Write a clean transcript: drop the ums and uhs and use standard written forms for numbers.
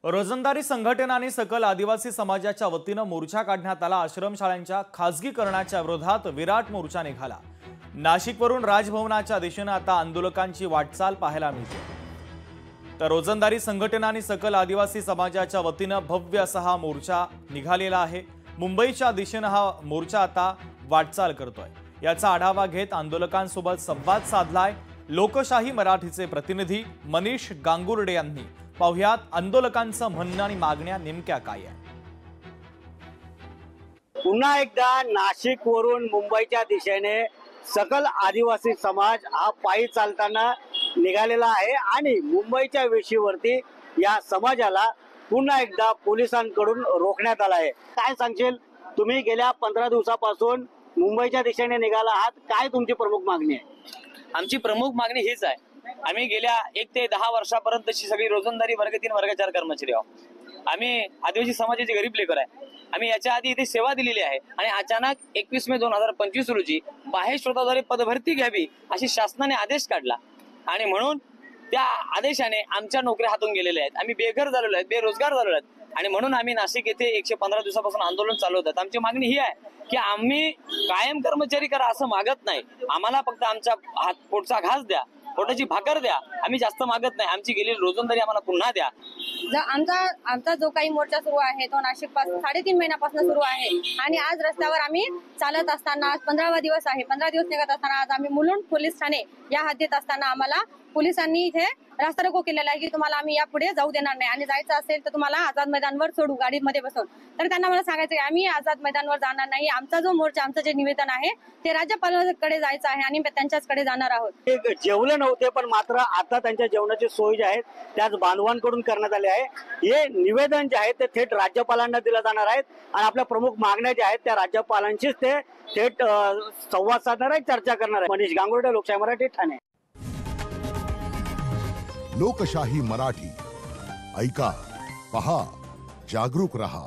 रोजंदारी संघटना आणि सकल आदिवासी समाजाच्या वतीनं मोर्चा काढण्यात आला। आश्रमशाळांच्या खासगीकरणाच्या विरोधात विराट मोर्चा निघाला। नाशिकवरून राजभवनाच्या दिशेने आता आंदोलकांची वाटचाल पाहायला मिळते। तर रोजंदारी संघटना आणि सकल आदिवासी समाजाच्या वतीनं भव्य असा हा मोर्चा निघालेला आहे। मुंबईच्या दिशेने हा मोर्चा आता वाटचाल करतोय। याचा आढावा घेत आंदोलकांसोबत संवाद साधलाय लोकशाही मराठीचे प्रतिनिधी मनीष गांगुर्डे यांनी। पाहुयात आंदोलकांचं म्हणणं आणि मागण्या नेमक्या काय आहे। पुन्हा एकदा नाशिकवरून मुंबईच्या दिशेने सकल आदिवासी समाज हा पायी चालताना निघालेला आहे आणि मुंबईच्या वेशीवरती या समाजाला पुन्हा एकदा पोलिसांकडून रोखण्यात आला आहे। काय सांगशील, तुम्ही गेल्या 15 दिवसापासून मुंबईच्या दिशेने निघाला आहात, काय तुमची प्रमुख मागणी आहे? आमची प्रमुख मागणी हीच आहे। आम्ही गेल्या 1 ते 10 वर्षापर्यंतची सगळी रोजंदारी वर्ग 3 वर्ग 4 कर्मचारी आहोत। आम्ही आदिवासी समाजाचे गरीब लेकर आहे। आम्ही याच्या आधी इथे सेवा दिलेली आहे आणि अचानक 21 मे 2025 रोजी बाह्य स्रोताद्वारे पदभरती घ्यावी अशी शासनाने आदेश काढला आणि म्हणून त्या आदेशाने आमच्या नोकऱ्या हातून गेलेल्या आहेत। आम्ही बेघर झालेलो आहेत, बेरोजगार झालेलो आहेत आणि म्हणून आम्ही नाशिक येथे 115 दिवसापासून आंदोलन चालवतात। आमची मागणी ही आहे की आम्ही कायम कर्मचारी करा असं मागत नाही, आम्हाला फक्त आमच्या पोटचा घास द्या, पोटाची भाकर द्या, आम्ही जास्त मागत नाही। आमची गेलेली रोजंदारी आम्हाला पुन्हा द्या। आमचा जो काही मोर्चा सुरू आहे तो नाशिक पासून 3.5 महिन्यापासून सुरू आहे आणि आज रस्त्यावर आम्ही चालत असताना आज 15वा दिवस आहे। 15 दिवस निघत असताना आज आम्ही मुलुंड पोलीस ठाणे या हद्दीत असताना आम्हाला पोलिसांनी इथे रस्ता रोको केलेला आहे की तुम्हाला आम्ही यापुढे जाऊ देणार नाही आणि जायचं असेल तर तुम्हाला आझाद मैदानवर सोडू गाडीमध्ये बसवून। तर त्यांना मला सांगायचं की आम्ही आझाद मैदानवर जाणार नाही। आमचा जो मोर्चा, आमचं जे निवेदन आहे ते राज्यपालांकडे जायचं आहे आणि त्यांच्याचकडे जाणार आहोत। जेवले नव्हते पण मात्र आता त्यांच्या जेवणाची सोय जी आहे त्याच बांधवांकडून करण्यात आली आहे। हे निवेदन जे आहे ते थेट राज्यपालांना दिलं जाणार आहेत आणि आपल्या प्रमुख मागण्या ज्या आहेत त्या राज्यपालांशीच ते थेट संवाद साधणार आहेत, चर्चा करणार आहे। मनीष गांगुर्डे, लोकशाही मराठी, ठाणे। लोकशाही मराठी ऐका, पहा, जागरूक रहा।